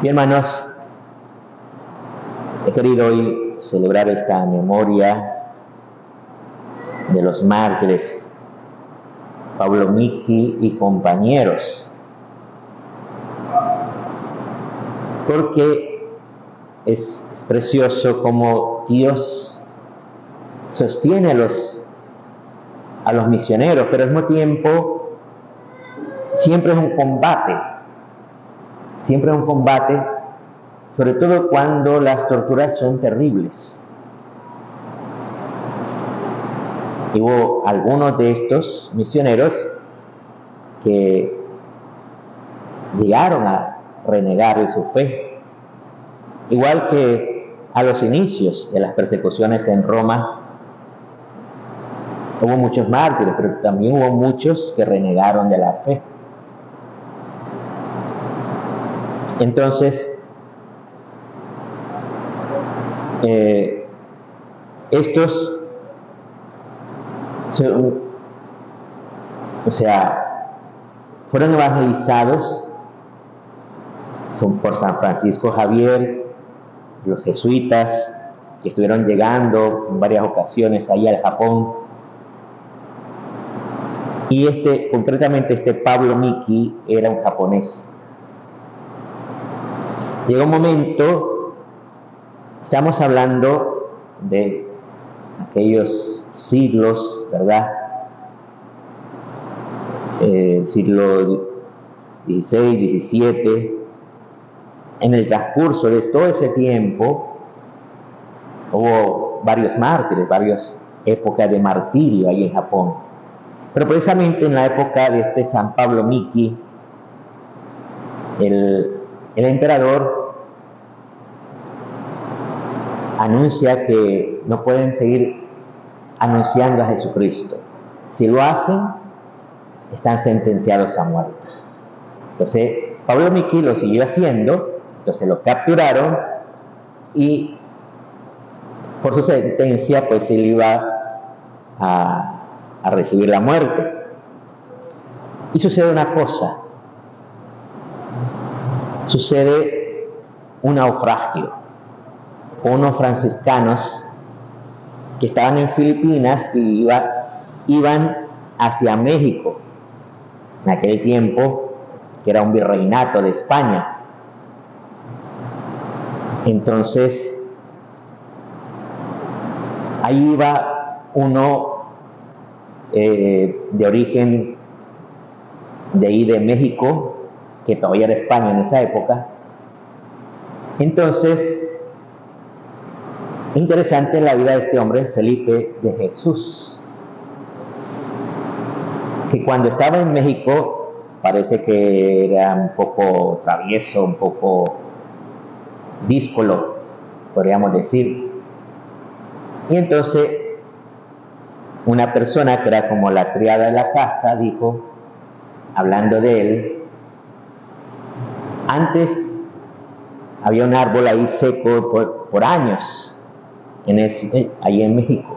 Bien, hermanos, he querido hoy celebrar esta memoria de los mártires Pablo Miki y compañeros, porque es precioso cómo Dios sostiene a los misioneros, pero al mismo tiempo siempre es un combate, sobre todo cuando las torturas son terribles. Y hubo algunos de estos misioneros que llegaron a renegar de su fe, igual que a los inicios de las persecuciones en Roma. Hubo muchos mártires, pero también hubo muchos que renegaron de la fe. Entonces, estos fueron evangelizados por San Francisco Javier, los jesuitas que estuvieron llegando en varias ocasiones ahí al Japón. Y concretamente Pablo Miki era un japonés. Llegó un momento, estamos hablando de aquellos siglos, ¿verdad? Siglo XVI, XVII. En el transcurso de todo ese tiempo hubo varios mártires, varias épocas de martirio ahí en Japón. Pero precisamente en la época de San Pablo Miki, el emperador anuncia que no pueden seguir anunciando a Jesucristo. Si lo hacen, están sentenciados a muerte. Entonces, Pablo Miki lo siguió haciendo, entonces lo capturaron y por su sentencia, pues él iba a recibir la muerte. Y sucede una cosa, sucede un naufragio. Unos franciscanos que estaban en Filipinas y iban hacia México, en aquel tiempo que era un virreinato de España. Entonces, ahí iba uno de origen de ahí de México, que todavía era España en esa época. Entonces, interesante la vida de este hombre, Felipe de Jesús, que cuando estaba en México parece que era un poco travieso, un poco díscolo, podríamos decir. Y entonces una persona que era como la criada de la casa dijo, hablando de él, antes había un árbol ahí seco por años, ahí en México.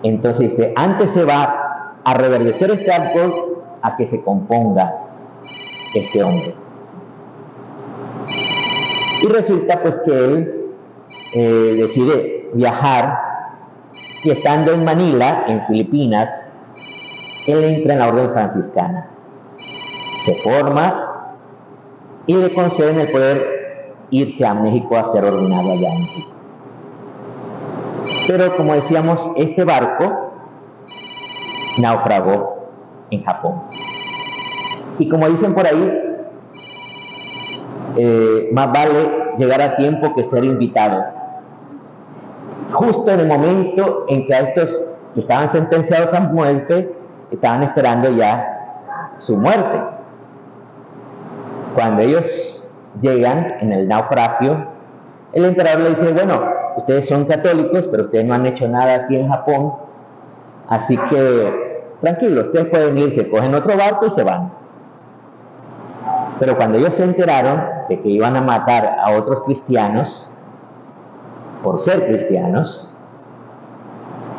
Entonces dice, antes se va a reverdecer este árbol a que se componga este hombre. Y resulta pues que él decide viajar, y estando en Manila, en Filipinas, él entra en la orden franciscana, se forma y le conceden el poder irse a México a ser ordenado allá en México. Pero como decíamos, este barco naufragó en Japón. Y como dicen por ahí, más vale llegar a tiempo que ser invitado. Justo en el momento en que a estos que estaban sentenciados a muerte, estaban esperando ya su muerte. Cuando ellos llegan en el naufragio, el emperador le dice, bueno, ustedes son católicos, pero ustedes no han hecho nada aquí en Japón, así que tranquilos, ustedes pueden irse, cogen otro barco y se van. Pero cuando ellos se enteraron de que iban a matar a otros cristianos por ser cristianos,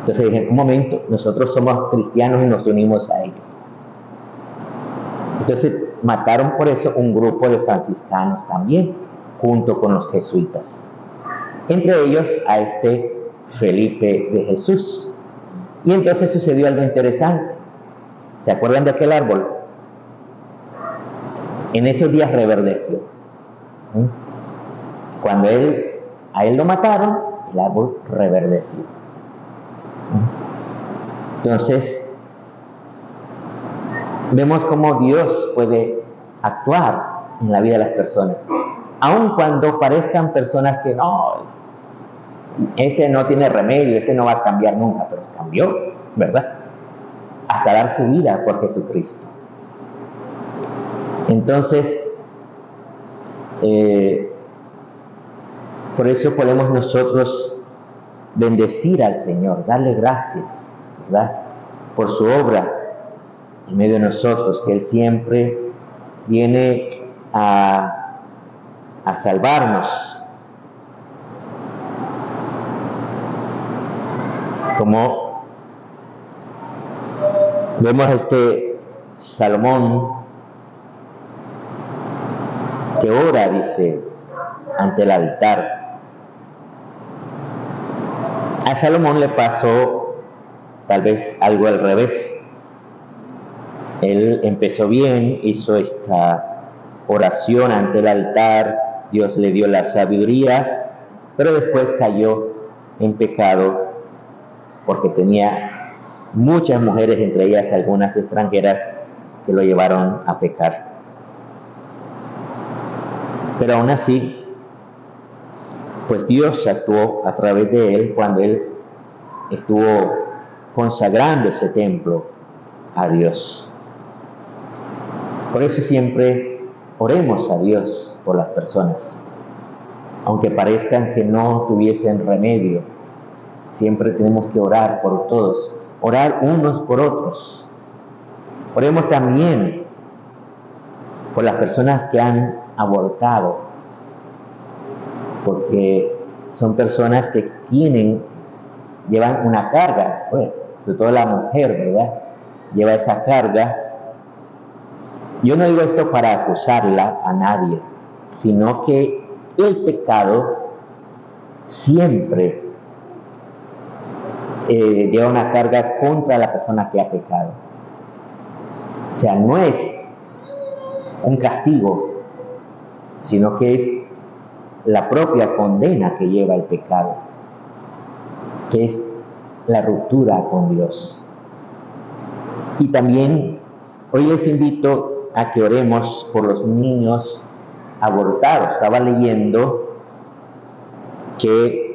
entonces dije, un momento, nosotros somos cristianos y nos unimos a ellos. Entonces mataron por eso un grupo de franciscanos también. junto con los jesuitas. Entre ellos a este Felipe de Jesús. Y entonces sucedió algo interesante. ¿Se acuerdan de aquel árbol? En esos días reverdeció. Cuando a él lo mataron, el árbol reverdeció. Entonces, vemos cómo Dios puede actuar en la vida de las personas. Aun cuando parezcan personas que no, este no tiene remedio, este no va a cambiar nunca, pero cambió, ¿verdad? Hasta dar su vida por Jesucristo. Entonces, por eso podemos nosotros bendecir al Señor, darle gracias, ¿verdad? Por su obra en medio de nosotros, que Él siempre viene a salvarnos. Como vemos Salomón que ora, dice, ante el altar. A Salomón le pasó tal vez algo al revés. Él empezó bien, hizo esta oración ante el altar, Dios le dio la sabiduría, pero después cayó en pecado porque tenía muchas mujeres, entre ellas algunas extranjeras, que lo llevaron a pecar. Pero aún así, pues Dios actuó a través de él cuando él estuvo consagrando ese templo a Dios. Por eso siempre oremos a Dios por las personas, aunque parezcan que no tuviesen remedio. Siempre tenemos que orar por todos, orar unos por otros. Oremos también por las personas que han abortado, porque son personas que llevan una carga, bueno, sobre todo la mujer, ¿verdad? Lleva esa carga. Yo no digo esto para acusarla a nadie, sino que el pecado siempre lleva una carga contra la persona que ha pecado. O sea, no es un castigo, sino que es la propia condena que lleva el pecado, que es la ruptura con Dios. Y también hoy les invito a que oremos por los niños abortados. Estaba leyendo que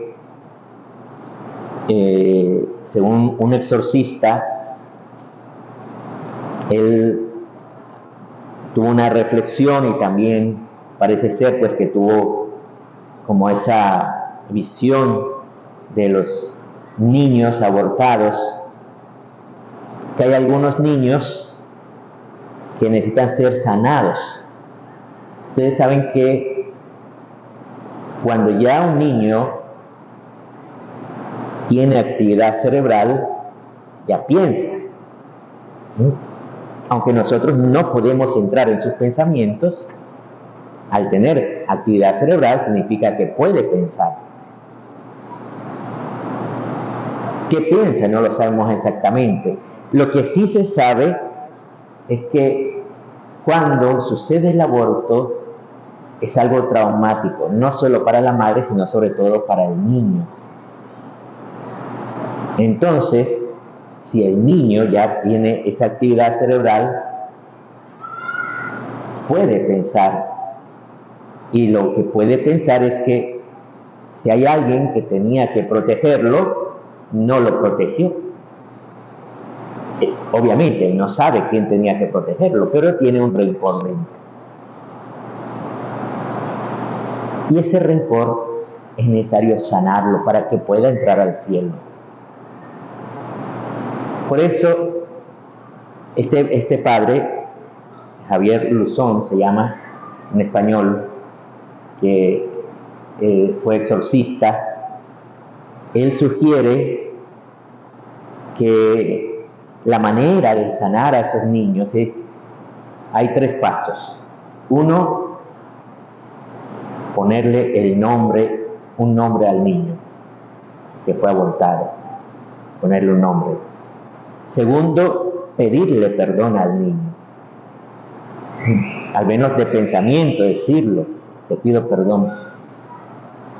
según un exorcista, él tuvo una reflexión y también parece ser pues que tuvo como esa visión de los niños abortados, que hay algunos niños que necesitan ser sanados. Ustedes saben que cuando ya un niño tiene actividad cerebral, ya piensa. Aunque nosotros no podemos entrar en sus pensamientos, al tener actividad cerebral significa que puede pensar. ¿Qué piensa? No lo sabemos exactamente. Lo que sí se sabe es que cuando sucede el aborto es algo traumático, no solo para la madre, sino sobre todo para el niño. Entonces, si el niño ya tiene esa actividad cerebral, puede pensar. Y lo que puede pensar es que si hay alguien que tenía que protegerlo, no lo protegió. Obviamente, no sabe quién tenía que protegerlo, pero tiene un rencor dentro. Y ese rencor es necesario sanarlo para que pueda entrar al cielo. Por eso, este padre, Javier Luzón se llama en español, que fue exorcista, él sugiere que la manera de sanar a esos niños hay 3 pasos. 1, ponerle el nombre, un nombre al niño que fue abortado, ponerle un nombre. Segundo, pedirle perdón al niño, al menos de pensamiento, decirlo: te pido perdón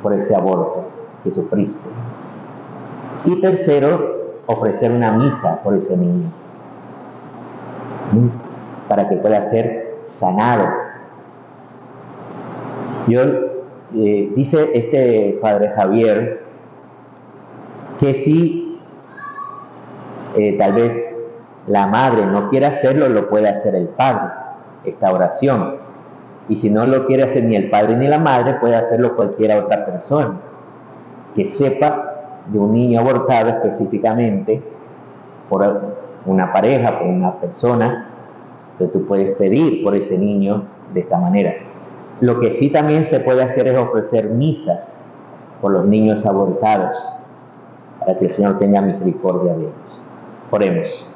por ese aborto que sufriste. Y tercero, ofrecer una misa por ese niño, para que pueda ser sanado. Dice este padre Javier que si tal vez la madre no quiere hacerlo, lo puede hacer el padre, esta oración. Y si no lo quiere hacer ni el padre ni la madre, puede hacerlo cualquier otra persona que sepa de un niño abortado específicamente por una pareja, por una persona. Entonces tú puedes pedir por ese niño de esta manera. Lo que sí también se puede hacer es ofrecer misas por los niños abortados, para que el Señor tenga misericordia de ellos. Oremos.